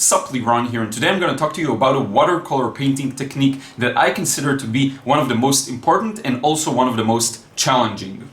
Sup, Liron here, and today I'm going to talk to you about a watercolor painting technique that I consider to be one of the most important and also one of the most challenging.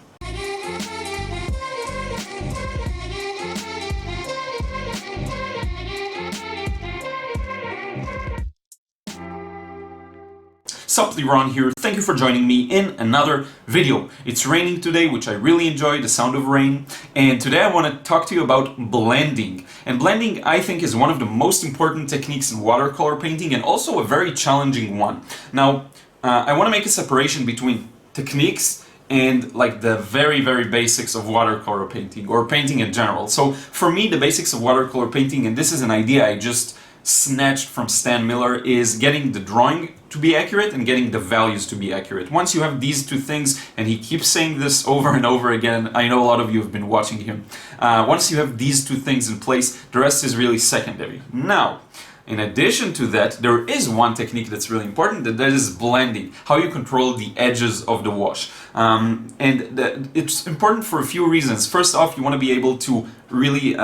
Sup, Liron here. Thank you for joining me in another video. It's raining today, which I really enjoy, the sound of rain. And today I want to talk to you about blending. And blending, I think, is one of the most important techniques in watercolor painting and also a very challenging one. Now, I want to make a separation between techniques and like the very basics of watercolor painting or painting in general. So for me, the basics of watercolor painting, and this is an idea I just snatched from Stan Miller, is getting the drawing to be accurate and getting the values to be accurate. Once you have these two things, and he keeps saying this over and over again, I know a lot of you have been watching him. Once you have these two things in place, the rest is really secondary. Now, in addition to that, there is one technique that's really important, that is blending, how you control the edges of the wash. It's important for a few reasons. First off, you want to be able to really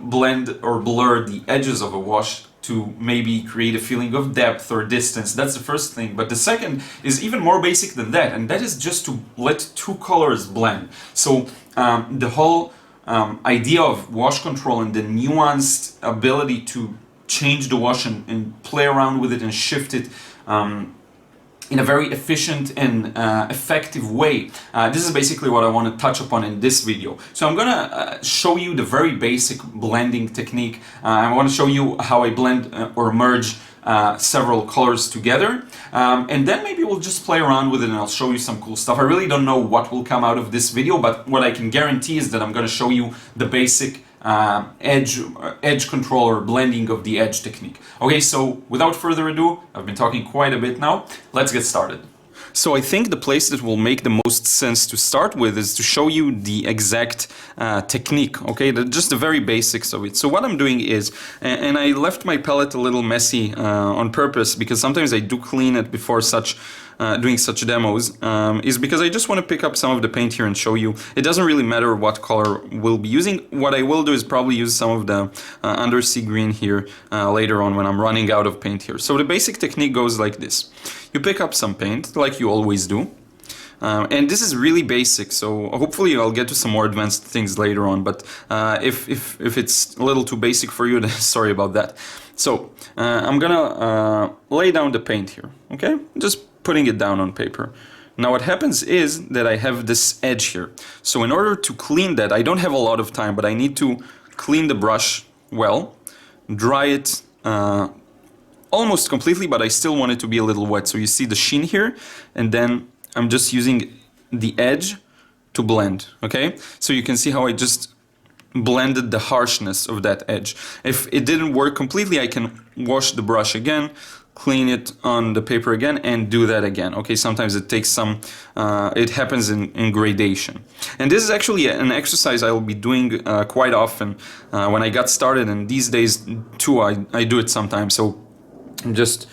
blend or blur the edges of a wash to maybe create a feeling of depth or distance. That's the first thing. But the second is even more basic than that, and that is just to let two colors blend. So the whole idea of wash control and the nuanced ability to change the wash and play around with it and shift it in a very efficient and effective way. This is basically what I want to touch upon in this video. So I'm gonna show you the very basic blending technique. I want to show you how I blend or merge several colors together, and then maybe we'll just play around with it and I'll show you some cool stuff. I really don't know what will come out of this video, but what I can guarantee is that I'm going to show you the basic edge control or blending of the edge technique. Okay, so without further ado, I've been talking quite a bit now, let's get started. So I think the place that will make the most sense to start with is to show you the exact technique, okay, just the very basics of it. So what I'm doing is, and I left my palette a little messy on purpose because sometimes I do clean it before doing such demos, is because I just want to pick up some of the paint here and show you. It doesn't really matter what color we'll be using. What I will do is probably use some of the undersea green here later on when I'm running out of paint here. So the basic technique goes like this. You pick up some paint, like you always do. And this is really basic, so hopefully I'll get to some more advanced things later on, but if it's a little too basic for you, then sorry about that. So I'm gonna lay down the paint here, okay? Just putting it down on paper. Now what happens is that I have this edge here. So in order to clean that, I don't have a lot of time, but I need to clean the brush well, dry it almost completely, but I still want it to be a little wet. So you see the sheen here, and then I'm just using the edge to blend, okay? So you can see how I just blended the harshness of that edge. If it didn't work completely, I can wash the brush again, clean it on the paper again, and do that again. Okay, sometimes it takes some, it happens in gradation. And this is actually an exercise I will be doing quite often when I got started, and these days too I do it sometimes. So I'm just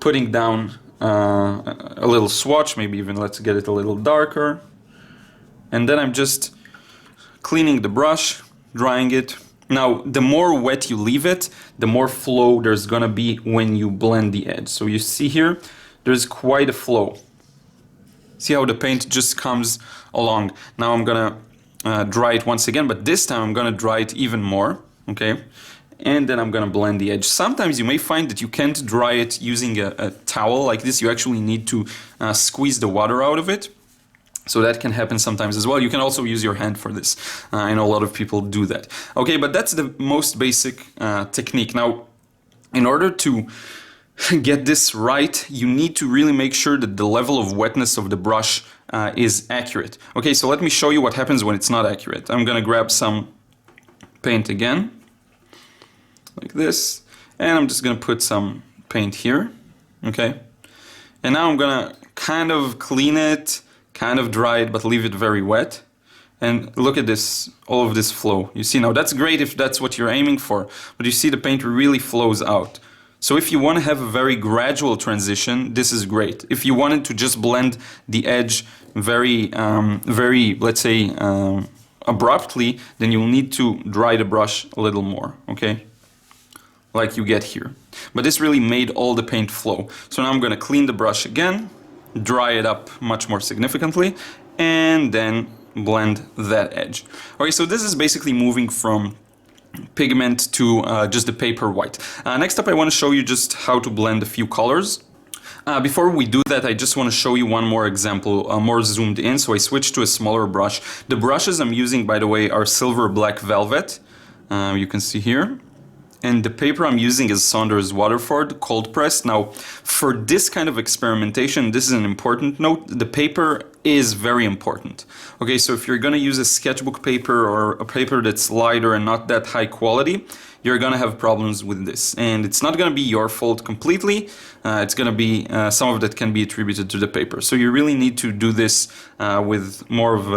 putting down a little swatch, maybe even let's get it a little darker. And then I'm just cleaning the brush, drying it. Now, the more wet you leave it, the more flow there's gonna be when you blend the edge. So you see here, there's quite a flow. See how the paint just comes along. Now I'm gonna dry it once again, but this time I'm gonna dry it even more, okay? And then I'm gonna blend the edge. Sometimes you may find that you can't dry it using a towel like this. You actually need to squeeze the water out of it. So that can happen sometimes as well. You can also use your hand for this. I know a lot of people do that. Okay, but that's the most basic technique. Now, in order to get this right, you need to really make sure that the level of wetness of the brush is accurate. Okay, so let me show you what happens when it's not accurate. I'm gonna grab some paint again, like this, and I'm just gonna put some paint here, okay? And now I'm gonna kind of clean it, kind of dry it, but leave it very wet. And look at this, all of this flow. You see, now that's great if that's what you're aiming for, but you see the paint really flows out. So if you want to have a very gradual transition, this is great. If you wanted to just blend the edge very, let's say, abruptly, then you'll need to dry the brush a little more, okay? like you get here. But this really made all the paint flow. So now I'm going to clean the brush again, dry it up much more significantly, and then blend that edge. Okay, so this is basically moving from pigment to just the paper white. Next up, I want to show you just how to blend a few colors. Before we do that, I just want to show you one more example, more zoomed in. So I switched to a smaller brush. The brushes I'm using, by the way, are silver black velvet. You can see here. And the paper I'm using is Saunders Waterford cold pressed. Now, for this kind of experimentation, this is an important note. The paper is very important. Okay, so if you're going to use a sketchbook paper or a paper that's lighter and not that high quality, you're going to have problems with this. And it's not going to be your fault completely. It's going to be, some of that can be attributed to the paper. So you really need to do this with more of,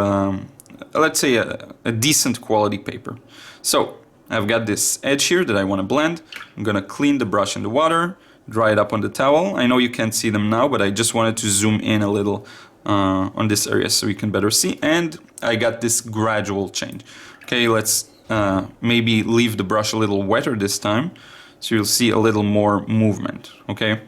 let's say, a decent quality paper. So I've got this edge here that I want to blend. I'm going to clean the brush in the water, dry it up on the towel. I know you can't see them now, but I just wanted to zoom in a little on this area so you can better see. And I got this gradual change. Okay, let's maybe leave the brush a little wetter this time, so you'll see a little more movement, okay?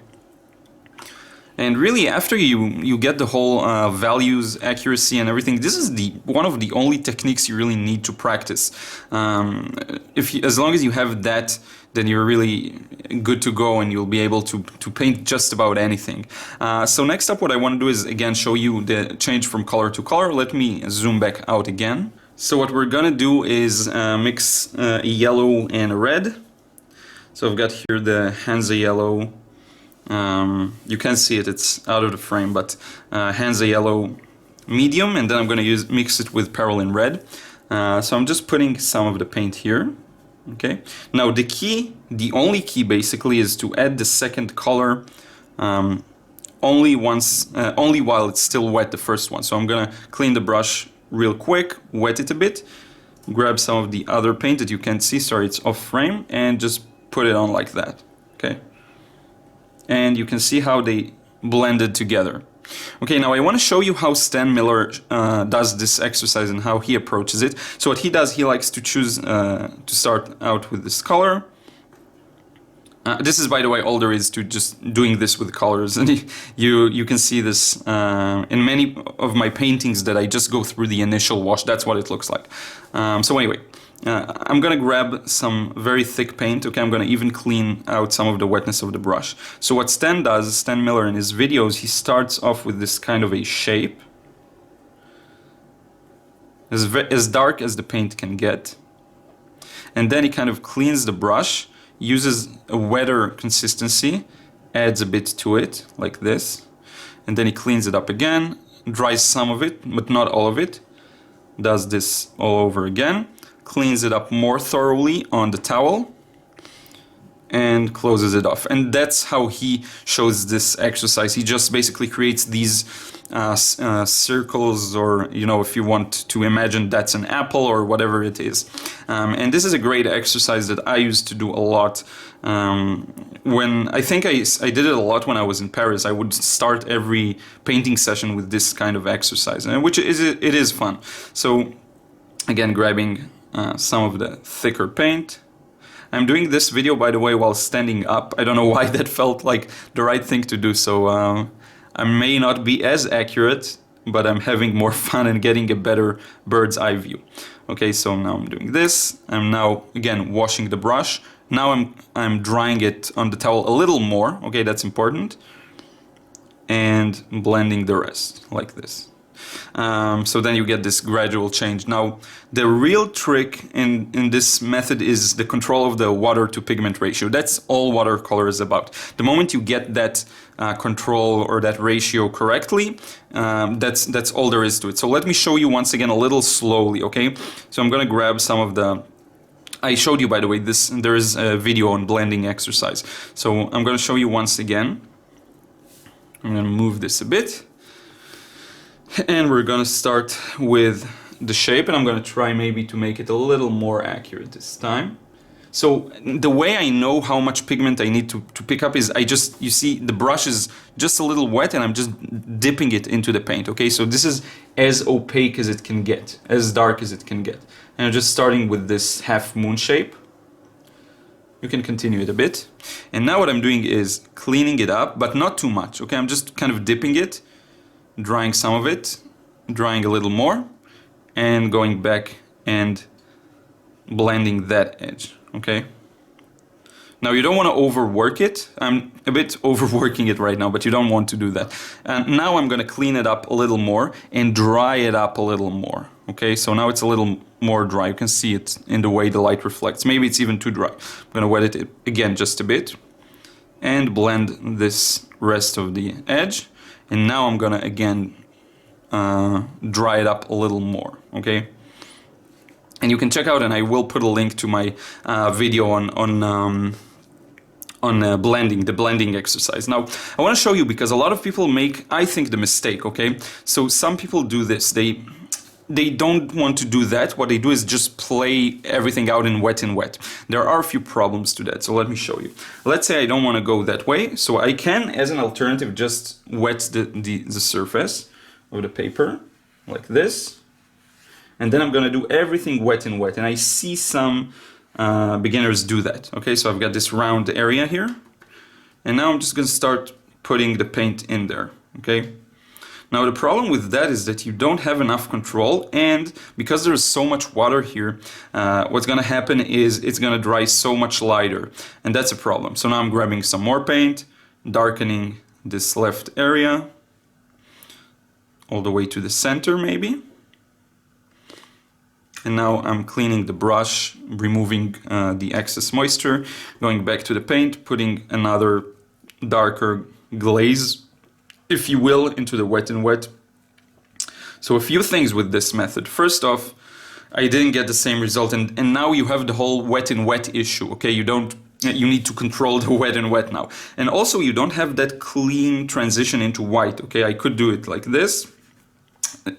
And really, after you get the whole values, accuracy, and everything, this is one of the only techniques you really need to practice. As long as you have that, then you're really good to go, and you'll be able to paint just about anything. So next up, what I want to do is again show you the change from color to color. Let me zoom back out again. So what we're gonna do is mix a yellow and a red. So I've got here the Hansa yellow. You can see it, it's out of the frame, but Hansa yellow medium, and then I'm going to mix it with Parolin red. So I'm just putting some of the paint here. Okay. Now the only key basically is to add the second color only while it's still wet, the first one. So I'm going to clean the brush real quick, wet it a bit, grab some of the other paint that you can't see, sorry, it's off frame, and just put it on like that. Okay. And you can see how they blended together. Okay, now I want to show you how Stan Miller does this exercise and how he approaches it. So what he does, he likes to choose to start out with this color. This is, by the way, all there is to just doing this with colors. And you can see this in many of my paintings that I just go through the initial wash. That's what it looks like. So anyway, I'm gonna grab some very thick paint. Okay, I'm gonna even clean out some of the wetness of the brush. So what Stan does, Stan Miller, in his videos, he starts off with this kind of a shape, as dark as the paint can get, and then he kind of cleans the brush, uses a wetter consistency, adds a bit to it like this, and then he cleans it up again, dries some of it but not all of it, does this all over again, cleans it up more thoroughly on the towel, and closes it off. And that's how he shows this exercise. He just basically creates these circles, or, you know, if you want to imagine that's an apple or whatever it is. And this is a great exercise that I used to do a lot. When I think I did it a lot when I was in Paris. I would start every painting session with this kind of exercise, which it is fun. So again, grabbing some of the thicker paint. I'm doing this video, by the way, while standing up. I don't know why that felt like the right thing to do, so I may not be as accurate, but I'm having more fun and getting a better bird's eye view. Okay, so now I'm doing this. I'm now, again, washing the brush. Now I'm drying it on the towel a little more. Okay, that's important. And blending the rest, like this. So then you get this gradual change. Now, the real trick in this method is the control of the water to pigment ratio. That's all watercolor is about. The moment you get that control or that ratio correctly, that's all there is to it. So let me show you once again a little slowly, okay? So I'm gonna grab some of the... I showed you, by the way, there is a video on blending exercise. So I'm gonna show you once again. I'm gonna move this a bit. And we're gonna start with the shape, and I'm gonna try maybe to make it a little more accurate this time. So the way I know how much pigment I need to pick up is you see the brush is just a little wet and I'm just dipping it into the paint, okay? So this is as opaque as it can get, as dark as it can get. And I'm just starting with this half moon shape. You can continue it a bit. And now what I'm doing is cleaning it up, but not too much, okay? I'm just kind of dipping it, drying some of it, drying a little more, and going back and blending that edge, okay? Now you don't want to overwork it. I'm a bit overworking it right now, but you don't want to do that. And now I'm going to clean it up a little more and dry it up a little more. Okay, so now it's a little more dry. You can see it in the way the light reflects. Maybe it's even too dry. I'm going to wet it again just a bit and blend this rest of the edge. And now I'm going to again dry it up a little more. Okay. And you can check out, and I will put a link to my video on blending, the blending exercise. Now, I want to show you, because a lot of people make, I think, the mistake, okay? So some people do this. They don't want to do that. What they do is just play everything out in wet and wet. There are a few problems to that, so let me show you. Let's say I don't want to go that way, so I can, as an alternative, just wet the surface of the paper, like this. And then I'm going to do everything wet and wet. And I see some beginners do that. Okay, so I've got this round area here. And now I'm just going to start putting the paint in there. Okay. Now the problem with that is that you don't have enough control. And because there's so much water here, what's going to happen is it's going to dry so much lighter. And that's a problem. So now I'm grabbing some more paint, darkening this left area all the way to the center maybe. And now I'm cleaning the brush, removing the excess moisture, going back to the paint, putting another darker glaze, if you will, into the wet and wet. So a few things with this method. First off, I didn't get the same result, and now you have the whole wet and wet issue, okay? You need to control the wet and wet now. And also you don't have that clean transition into white, okay? I could do it like this.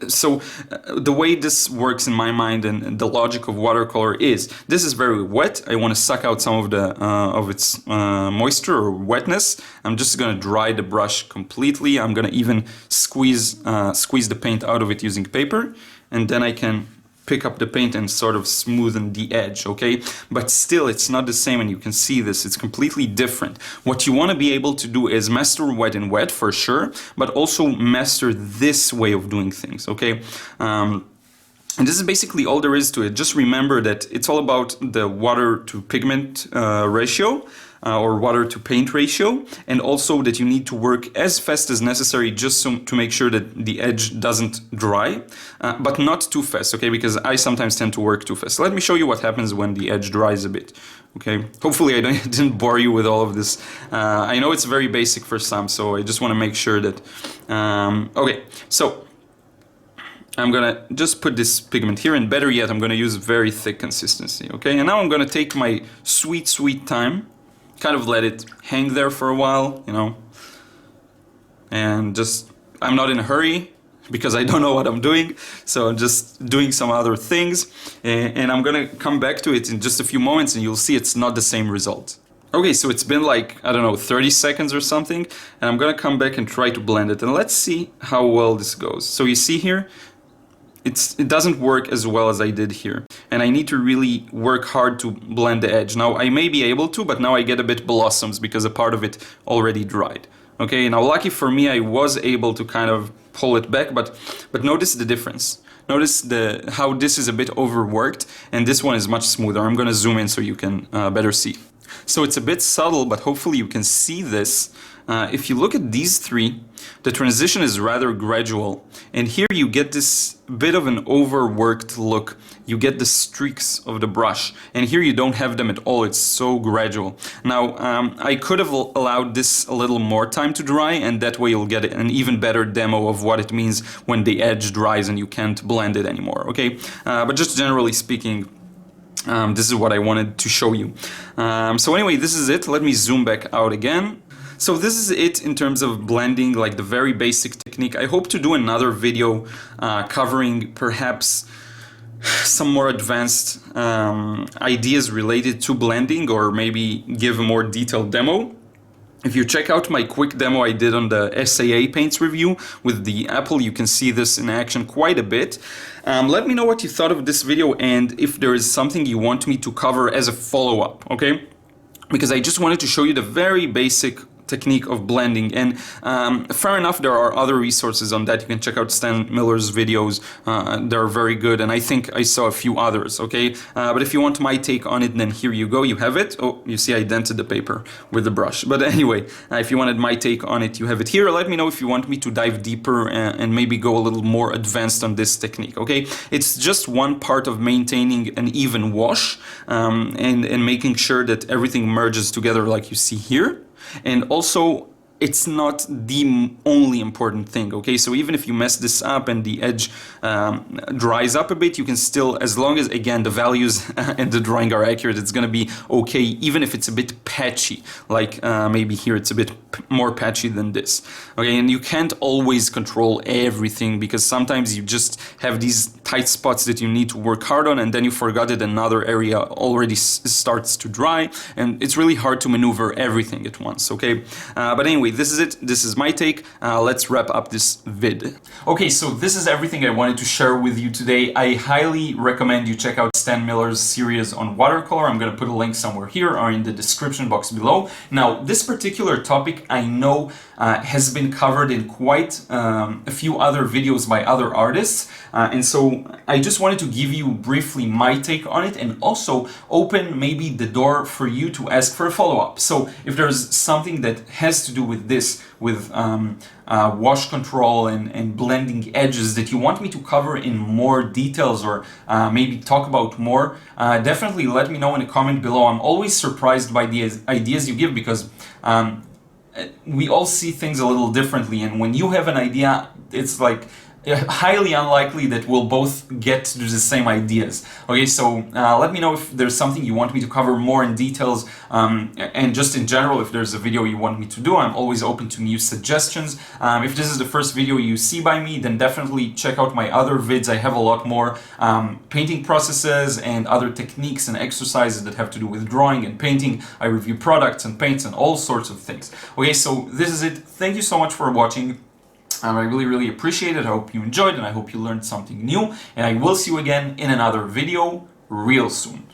So the way this works in my mind, and the logic of watercolor is, this is very wet. I want to suck out some of its moisture or wetness. I'm just going to dry the brush completely. I'm going to even squeeze the paint out of it using paper, and then I can pick up the paint and sort of smoothen the edge, okay? But still, it's not the same, and you can see this, it's completely different. What you want to be able to do is master wet and wet for sure, but also master this way of doing things, okay? And this is basically all there is to it. Just remember that it's all about the water to pigment ratio, or water to paint ratio, and also that you need to work as fast as necessary just to make sure that the edge doesn't dry, but not too fast, okay? Because I sometimes tend to work too fast. Let me show you what happens when the edge dries a bit, okay? Hopefully I didn't bore you with all of this. I know it's very basic for some, so I just want to make sure that... okay, so I'm gonna just put this pigment here, and better yet, I'm gonna use very thick consistency, okay? And now I'm gonna take my sweet, sweet time, kind of let it hang there for a while, you know, and just, I'm not in a hurry because I don't know what I'm doing, so I'm just doing some other things, and I'm gonna come back to it in just a few moments, and you'll see it's not the same result. Okay, so it's been like, I don't know, 30 seconds or something, and I'm gonna come back and try to blend it, and let's see how well this goes. So you see here, it doesn't work as well as I did here, and I need to really work hard to blend the edge. Now I may be able to, but now I get a bit blossoms because a part of it already dried. Okay, now lucky for me, I was able to kind of pull it back, but notice the difference. Notice how this is a bit overworked, and this one is much smoother. I'm gonna zoom in so you can better see. So it's a bit subtle, but hopefully you can see this. If you look at these three, the transition is rather gradual, and here you get this bit of an overworked look. You get the streaks of the brush, and here you don't have them at all. It's so gradual. Now, I could have allowed this a little more time to dry, and that way you'll get an even better demo of what it means when the edge dries and you can't blend it anymore, okay? But just generally speaking, this is what I wanted to show you. So anyway, this is it. Let me zoom back out again. So this is it in terms of blending, like the very basic technique. I hope to do another video covering perhaps some more advanced ideas related to blending, or maybe give a more detailed demo. If you check out my quick demo I did on the SAA paints review with the Apple, you can see this in action quite a bit. Let me know what you thought of this video, and if there is something you want me to cover as a follow-up, okay? because I just wanted to show you the very basic technique of blending. And fair enough, there are other resources on that. You can check out Stan Miller's videos. They're very good, and I think I saw a few others, okay? But if you want my take on it, then here you go, you have it. Oh, you see I dented the paper with the brush. But anyway, if you wanted my take on it, you have it here. Let me know if you want me to dive deeper and maybe go a little more advanced on this technique, okay? It's just one part of maintaining an even wash and making sure that everything merges together like you see here. And also, it's not the only important thing, okay? So even if you mess this up and the edge dries up a bit, you can still, as long as, again, the values and the drawing are accurate, it's gonna be okay, even if it's a bit patchy, like maybe here it's a bit more patchy than this, okay? And you can't always control everything, because sometimes you just have these tight spots that you need to work hard on, and then you forgot that another area already starts to dry, and it's really hard to maneuver everything at once, okay? But anyway, this is it. This is my take. Let's wrap up this vid. Okay, so this is everything I wanted to share with you today. I highly recommend you check out Stan Miller's series on watercolor. I'm going to put a link somewhere here or in the description box below. Now, this particular topic I know has been covered in quite a few other videos by other artists. And so I just wanted to give you briefly my take on it, and also open maybe the door for you to ask for a follow-up. So if there's something that has to do with this, with wash control and blending edges that you want me to cover in more details, or maybe talk about more, definitely let me know in a comment below. I'm always surprised by the ideas you give, because we all see things a little differently, and when you have an idea, it's like highly unlikely that we'll both get to the same ideas. Okay, so let me know if there's something you want me to cover more in details, and just in general, if there's a video you want me to do. I'm always open to new suggestions. If this is the first video you see by me, then definitely check out my other vids. I have a lot more painting processes and other techniques and exercises that have to do with drawing and painting. I review products and paints and all sorts of things. Okay, so this is it. Thank you so much for watching. I really appreciate it. I hope you enjoyed, and I hope you learned something new, and I will see you again in another video real soon.